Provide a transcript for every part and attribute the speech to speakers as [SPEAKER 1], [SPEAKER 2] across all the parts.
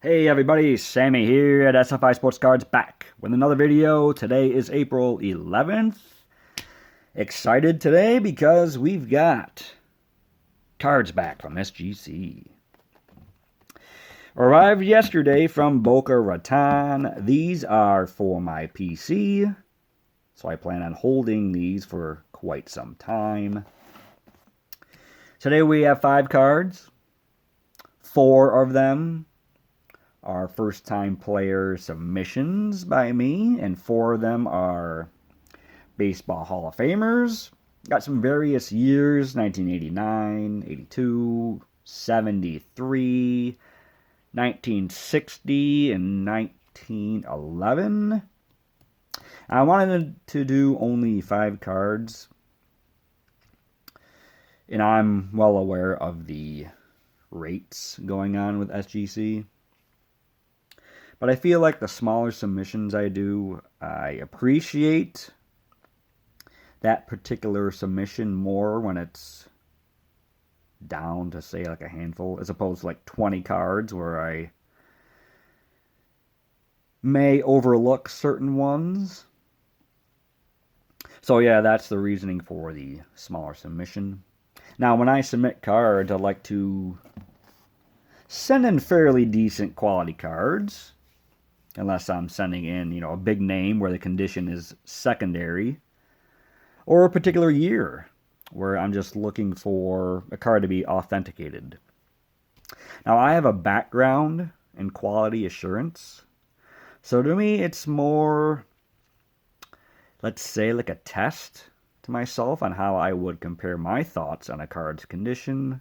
[SPEAKER 1] Hey everybody, Sammy here at SFI Sports Cards back with another video. Today is April 11th. Excited today because we've got cards back from SGC. Arrived yesterday from Boca Raton. These are for my PC, so I plan on holding these for quite some time. Today we have 5 cards. 4 of them are first-time player submissions by me, and 4 of them are Baseball Hall of Famers. Got some various years: 1989, 82, 73, 1960, and 1911. I wanted to do only 5 cards, and I'm well aware of the rates going on with SGC. But I feel like the smaller submissions I do, I appreciate that particular submission more when it's down to, say, like a handful, as opposed to like 20 cards where I may overlook certain ones. So yeah, that's the reasoning for the smaller submission. Now, when I submit cards, I like to send in fairly decent quality cards. Unless I'm sending in, a big name where the condition is secondary, or a particular year where I'm just looking for a card to be authenticated. Now, I have a background in quality assurance, so to me it's more, let's say, like a test to myself on how I would compare my thoughts on a card's condition,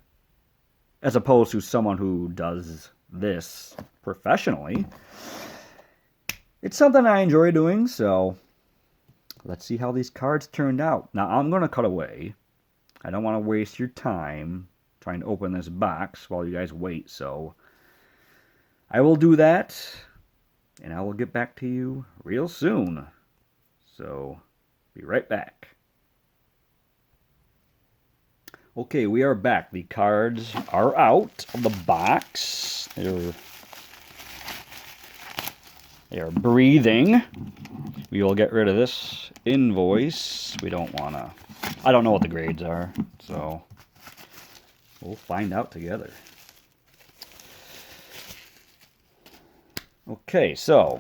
[SPEAKER 1] as opposed to someone who does this professionally. It's something I enjoy doing, so let's see how these cards turned out. Now, I'm going to cut away. I don't want to waste your time trying to open this box while you guys wait, so I will do that, and I will get back to you real soon. So, be right back. Okay, we are back. The cards are out of the box. They are breathing. We will get rid of this invoice. We don't want to... I don't know what the grades are, so we'll find out together. Okay, so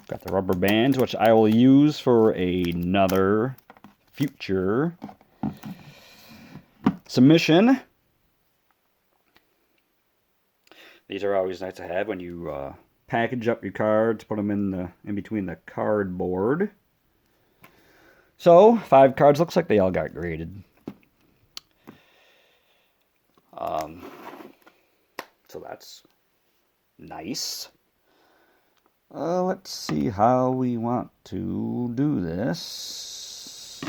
[SPEAKER 1] got the rubber bands, which I will use for another future submission. These are always nice to have when you package up your cards, put them in between the cardboard. So 5 cards, looks like they all got graded. So that's nice. Let's see how we want to do this.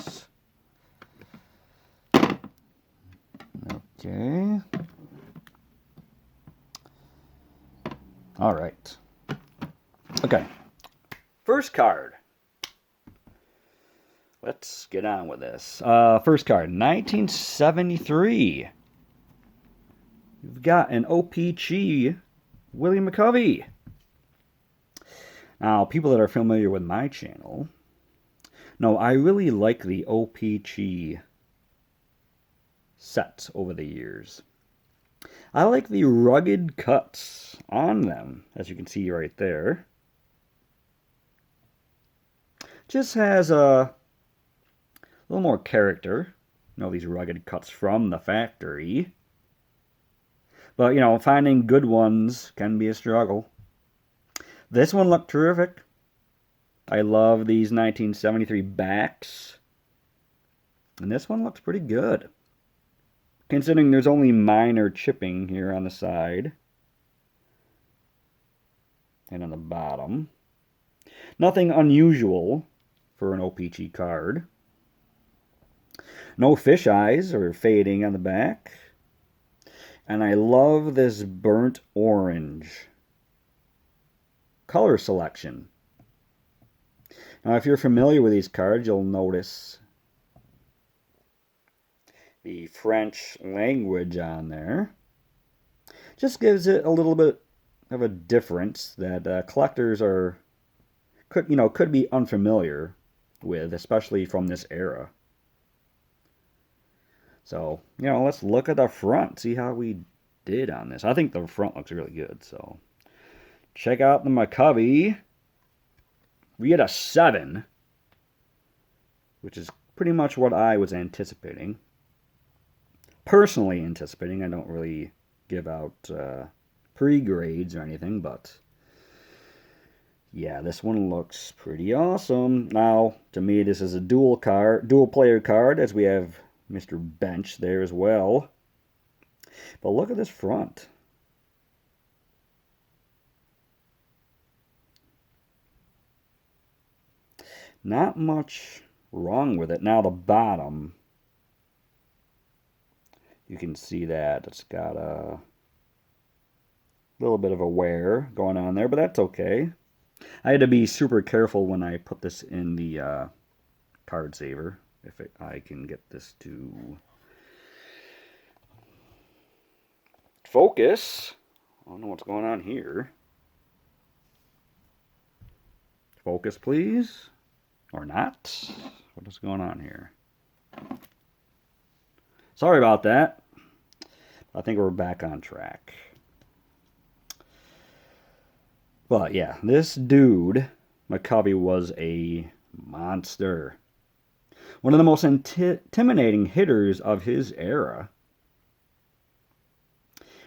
[SPEAKER 1] Okay. All right. Okay, first card. Let's get on with this. First card, 1973. You've got an OPC Willie McCovey. Now, people that are familiar with my channel know I really like the OPC sets over the years. I like the rugged cuts on them, as you can see right there. Just has a little more character. These rugged cuts from the factory. But, finding good ones can be a struggle. This one looked terrific. I love these 1973 backs. And this one looks pretty good, considering there's only minor chipping here on the side and on the bottom. Nothing unusual for an OPC card. No fish eyes or fading on the back. And I love this burnt orange color selection. Now, if you're familiar with these cards, you'll notice the French language on there. Just gives it a little bit of a difference that collectors could be unfamiliar with, especially from this era. So, let's look at the front, see how we did on this. I think the front looks really good, so check out the McCovey. We get a 7, which is pretty much what I was anticipating. Personally anticipating. I don't really give out pre-grades or anything, but yeah, this one looks pretty awesome. Now, to me, this is a dual player card, as we have Mr. Bench there as well. But look at this front. Not much wrong with it. Now the bottom, you can see that it's got a little bit of a wear going on there, but that's okay. I had to be super careful when I put this in the card saver. I can get this to focus. I don't know what's going on here. Focus, please. Or not. What is going on here? Sorry about that. I think we're back on track. But yeah, this dude, McCovey, was a monster. One of the most intimidating hitters of his era.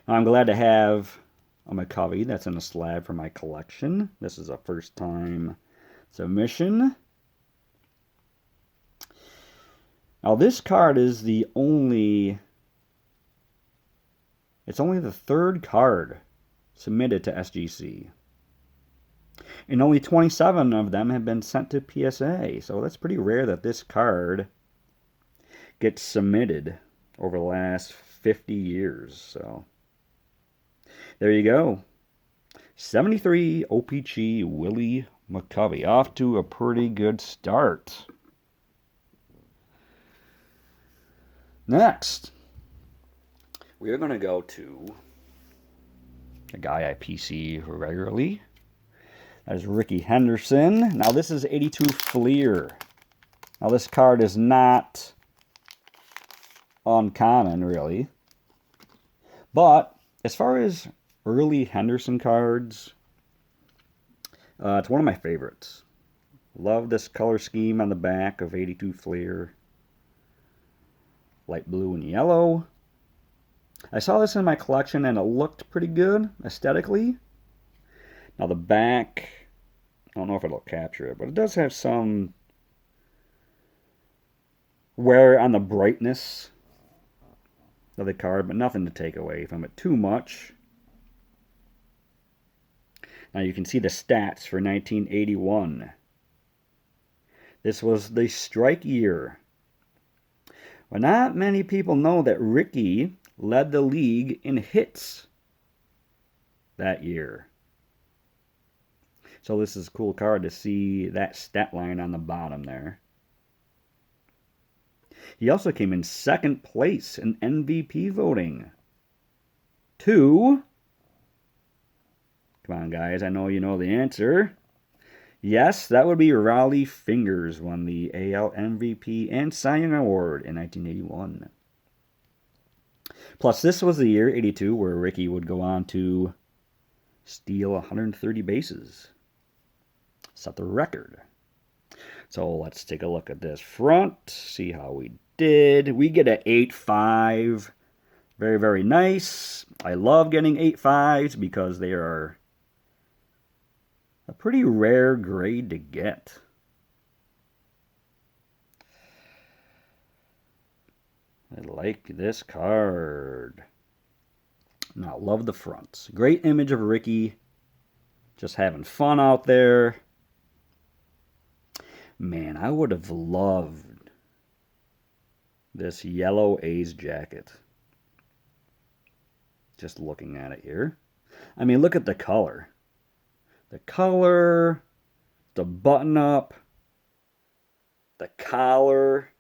[SPEAKER 1] I'm glad to have a McCovey that's in a slab for my collection. This is a first time submission. Now this card is it's only the third card submitted to SGC. And only 27 of them have been sent to PSA. So that's pretty rare that this card gets submitted over the last 50 years. So there you go. 73 OPC Willie McCovey. Off to a pretty good start. Next, we are going to go to a guy I PC regularly. That is Rickey Henderson. Now this is 82 Fleer. Now this card is not uncommon, really. But as far as early Henderson cards, it's one of my favorites. Love this color scheme on the back of 82 Fleer. Light blue and yellow. I saw this in my collection and it looked pretty good aesthetically. Now the back, I don't know if it'll capture it, but it does have some wear on the brightness of the card, but nothing to take away from it too much. Now you can see the stats for 1981. This was the strike year. Well, not many people know that Rickey led the league in hits that year. So this is a cool card to see that stat line on the bottom there. He also came in second place in MVP voting. Come on, guys, I know you know the answer. Yes, that would be Raleigh Fingers, won the AL MVP and Cy Young Award in 1981. Plus, this was the year, 82, where Rickey would go on to steal 130 bases. Set the record. So let's take a look at this front, see how we did. We get an 8.5. Very, very nice. I love getting 8.5s because they are a pretty rare grade to get. I like this card. Now, love the fronts. Great image of Rickey. Just having fun out there. Man, I would have loved this yellow A's jacket. Just looking at it here. I mean, look at the color. The color, the button up, the collar.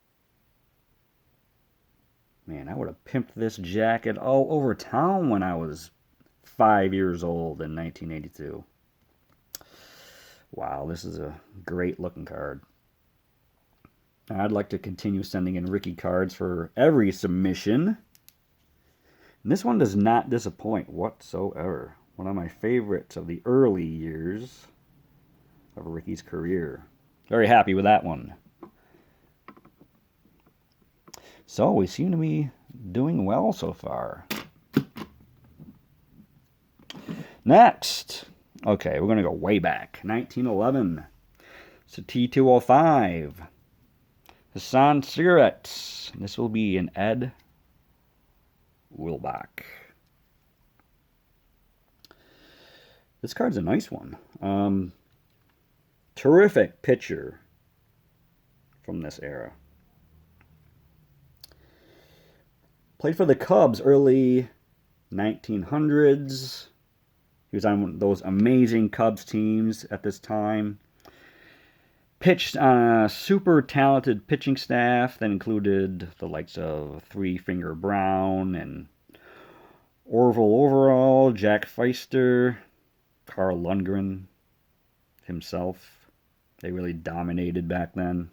[SPEAKER 1] Man, I would have pimped this jacket all over town when I was 5 years old in 1982. Wow, this is a great looking card. I'd like to continue sending in Rickey cards for every submission. And this one does not disappoint whatsoever. One of my favorites of the early years of Rickey's career. Very happy with that one. So we seem to be doing well so far. Next. Okay, we're going to go way back. 1911. It's a T205. Hassan Cigarettes. This will be an Ed Walsh. This card's a nice one. Terrific pitcher from this era. Played for the Cubs early 1900s. He was on those amazing Cubs teams at this time. Pitched on a super talented pitching staff that included the likes of Three Finger Brown and Orville Overall, Jack Feister, Carl Lundgren himself. They really dominated back then.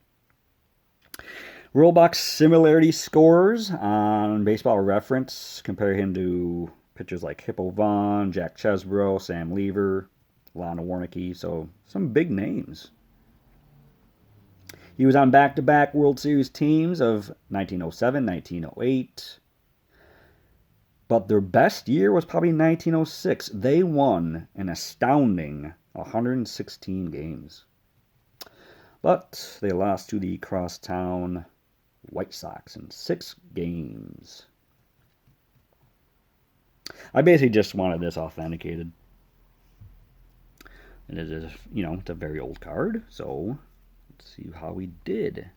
[SPEAKER 1] Rulebox similarity scores on Baseball Reference compare him to pitchers like Hippo Vaughn, Jack Chesbrough, Sam Lever, Lana Warnke, so some big names. He was on back-to-back World Series teams of 1907, 1908. But their best year was probably 1906. They won an astounding 116 games. But they lost to the crosstown White Sox in 6 games. I basically just wanted this authenticated. And it is, it's a very old card, so let's see how we did.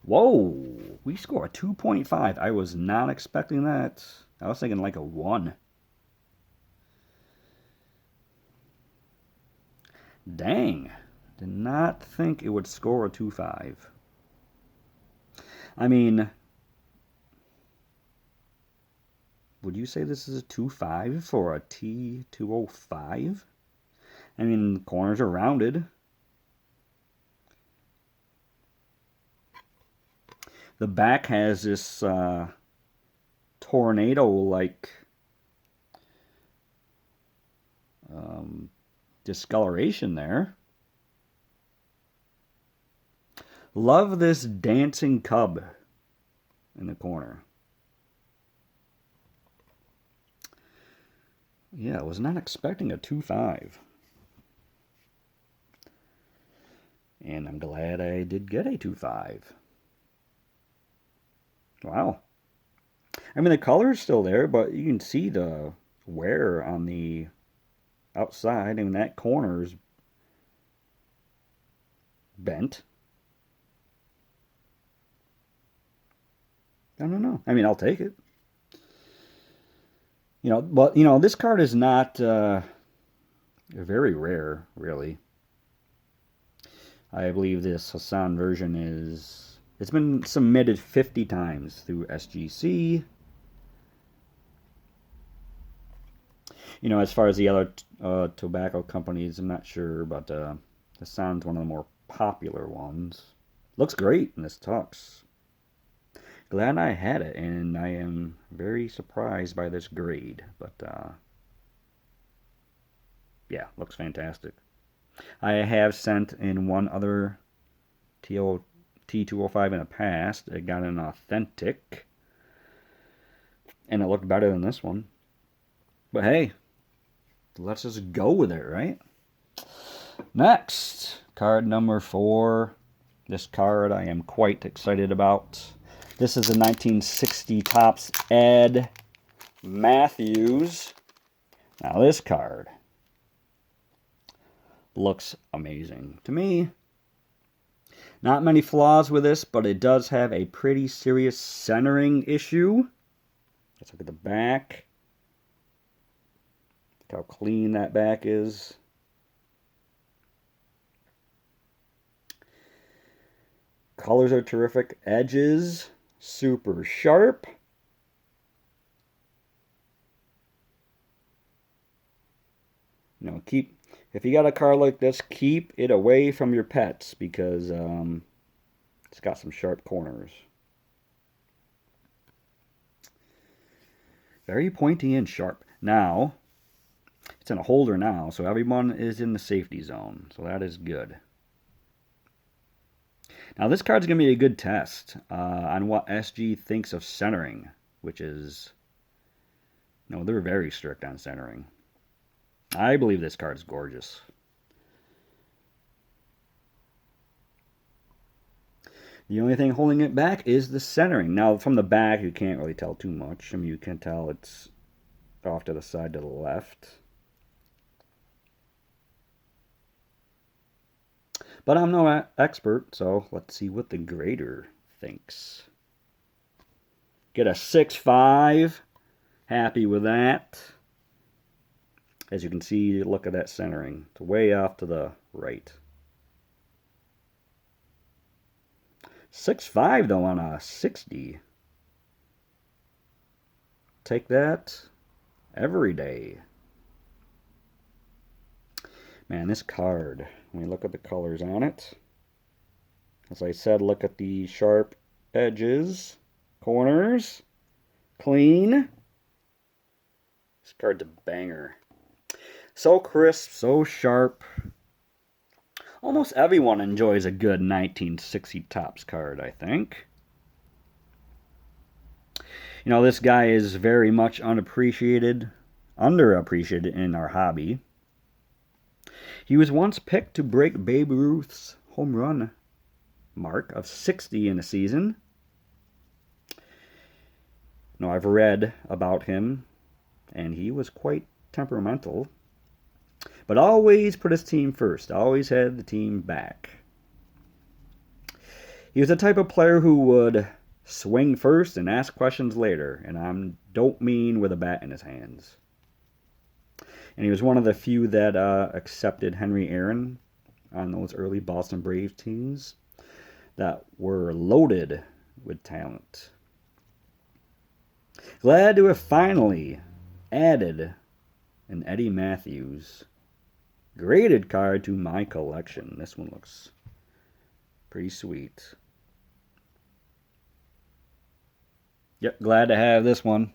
[SPEAKER 1] Whoa, we score a 2.5. I was not expecting that. I was thinking like a 1. Dang, did not think it would score a 2.5. I mean, would you say this is a 2.5 for a T205? I mean, the corners are rounded. The back has this tornado-like discoloration there. Love this dancing cub in the corner. Yeah, I was not expecting a 2.5. And I'm glad I did get a 2.5. Wow. I mean, the color's still there, but you can see the wear on the outside. I mean, that corner's bent. I don't know. I mean, I'll take it. But, this card is not very rare, really. I believe this Hassan version it's been submitted 50 times through SGC. As far as the other tobacco companies, I'm not sure, but Hassan's one of the more popular ones. Looks great in this tux. Glad I had it, and I am very surprised by this grade. But, yeah, looks fantastic. I have sent in one other T205 in the past. It got an authentic, and it looked better than this one. But hey, let's just go with it, right? Next, card number 4. This card I am quite excited about. This is the 1960 Topps Ed Mathews. Now this card looks amazing to me. Not many flaws with this, but it does have a pretty serious centering issue. Let's look at the back. Look how clean that back is. Colors are terrific. Edges, super sharp. if you got a card like this, keep it away from your pets because it's got some sharp corners. Very pointy and sharp. Now, it's in a holder now, so everyone is in the safety zone. So that is good. Now, this card's going to be a good test on what SG thinks of centering, which is, no, they're very strict on centering. I believe this card's gorgeous. The only thing holding it back is the centering. Now, from the back, you can't really tell too much. I mean, you can tell it's off to the side to the left. But I'm no expert, so let's see what the grader thinks. Get a 6.5. Happy with that. As you can see, look at that centering. It's way off to the right. 6.5 though on a 60. Take that every day. Man, this card, when you look at the colors on it, as I said, look at the sharp edges, corners, clean. This card's a banger. So crisp, so sharp. Almost everyone enjoys a good 1960 Topps card, I think. You know, this guy is very much underappreciated in our hobby. He was once picked to break Babe Ruth's home run mark of 60 in a season. Now, I've read about him, and he was quite temperamental, but always put his team first, always had the team back. He was the type of player who would swing first and ask questions later, and I don't mean with a bat in his hands. And he was one of the few that accepted Henry Aaron on those early Boston Braves teams that were loaded with talent. Glad to have finally added an Eddie Mathews graded card to my collection. This one looks pretty sweet. Yep, glad to have this one.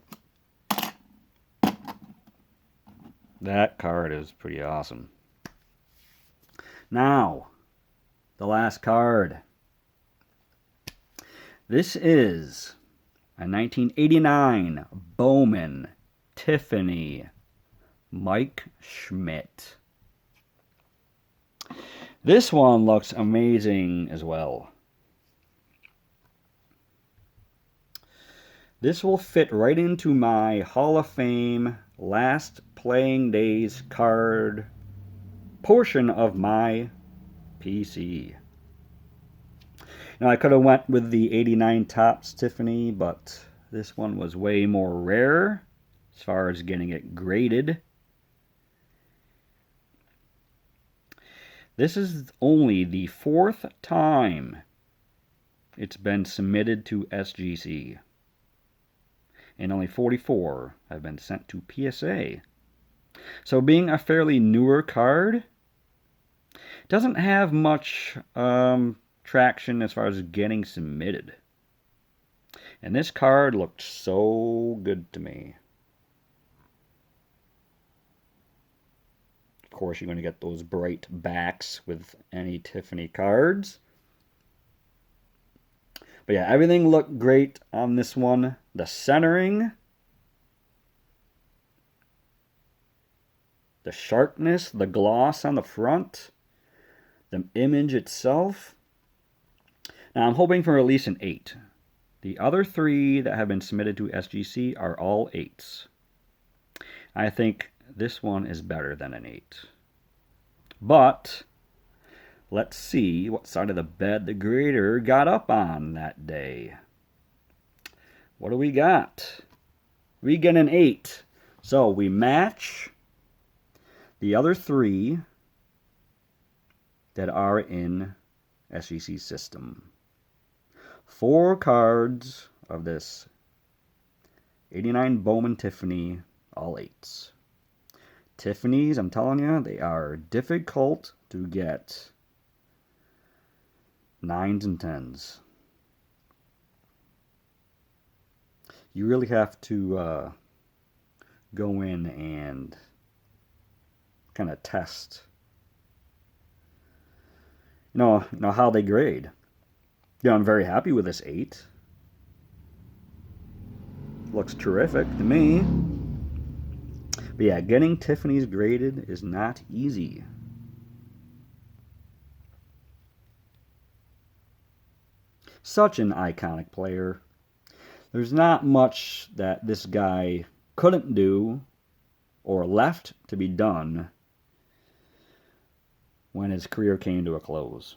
[SPEAKER 1] That card is pretty awesome. Now, the last card. This is a 1989 Bowman Tiffany Mike Schmidt. This one looks amazing as well. This will fit right into my Hall of Fame last playing days card portion of my PC. Now, I could have went with the 89 Topps Tiffany, but this one was way more rare as far as getting it graded. This is only the 4th time it's been submitted to SGC, and only 44 have been sent to PSA. So being a fairly newer card, doesn't have much traction as far as getting submitted. And this card looked so good to me. Of course, you're going to get those bright backs with any Tiffany cards. But yeah, everything looked great on this one. The centering, the sharpness, the gloss on the front, the image itself. Now, I'm hoping for at least an 8. The other 3 that have been submitted to SGC are all 8s. I think this one is better than an 8. But let's see what side of the bed the grader got up on that day. What do we got? We get an 8. So we match the other 3 that are in SGC's system. 4 cards of this 89 Bowman Tiffany, all 8s. Tiffany's, I'm telling you, they are difficult to get. 9s and 10s. You really have to go in and kind of test, you know how they grade. I'm very happy with this 8. Looks terrific to me. But yeah, getting Tiffany's graded is not easy. Such an iconic player. There's not much that this guy couldn't do or left to be done when his career came to a close.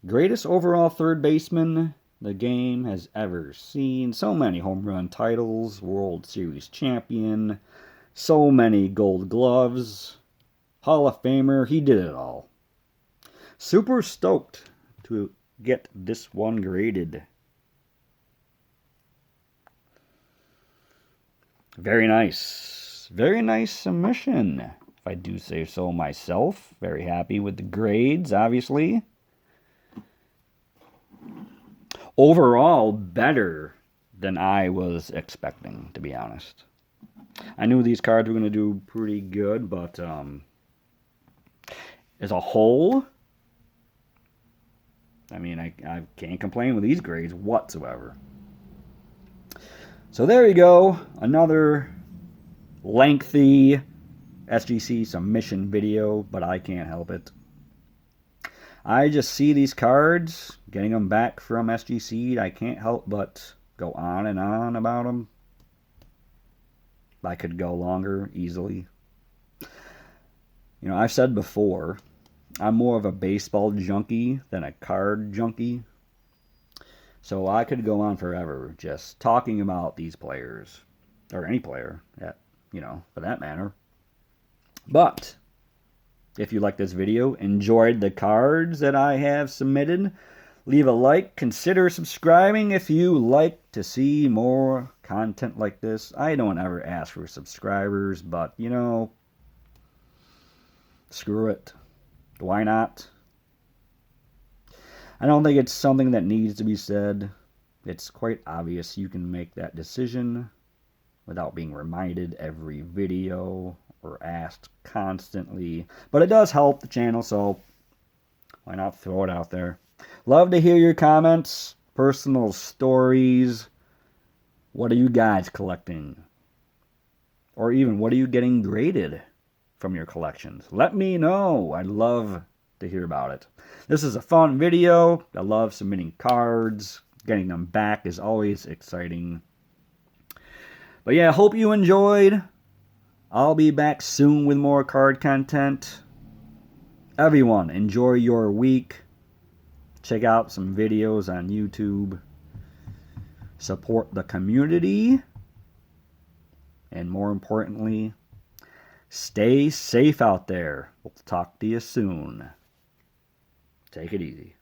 [SPEAKER 1] Greatest overall third baseman the game has ever seen. So many home run titles, World Series champion, so many gold gloves, Hall of Famer. He did it all. Super stoked to get this one graded. Very nice. Very nice submission, if I do say so myself. Very happy with the grades, obviously. Overall, better than I was expecting, to be honest. I knew these cards were going to do pretty good, but as a whole, I mean, I can't complain with these grades whatsoever. So there you go. Another lengthy SGC submission video, but I can't help it. I just see these cards, getting them back from SGC. I can't help but go on and on about them. I could go longer easily. I've said before, I'm more of a baseball junkie than a card junkie. So I could go on forever just talking about these players, or any player, for that matter. But if you like this video, enjoyed the cards that I have submitted, leave a like, consider subscribing if you like to see more content like this. I don't ever ask for subscribers, but, screw it. Why not? I don't think it's something that needs to be said. It's quite obvious you can make that decision without being reminded every video or asked constantly. But it does help the channel, so why not throw it out there? Love to hear your comments, personal stories. What are you guys collecting? Or even, what are you getting graded from your collections? Let me know. I'd love to hear about it. This is a fun video. I love submitting cards. Getting them back is always exciting. But yeah, hope you enjoyed. I'll be back soon with more card content. Everyone, enjoy your week. Check out some videos on YouTube. Support the community. And more importantly, stay safe out there. We'll talk to you soon. Take it easy.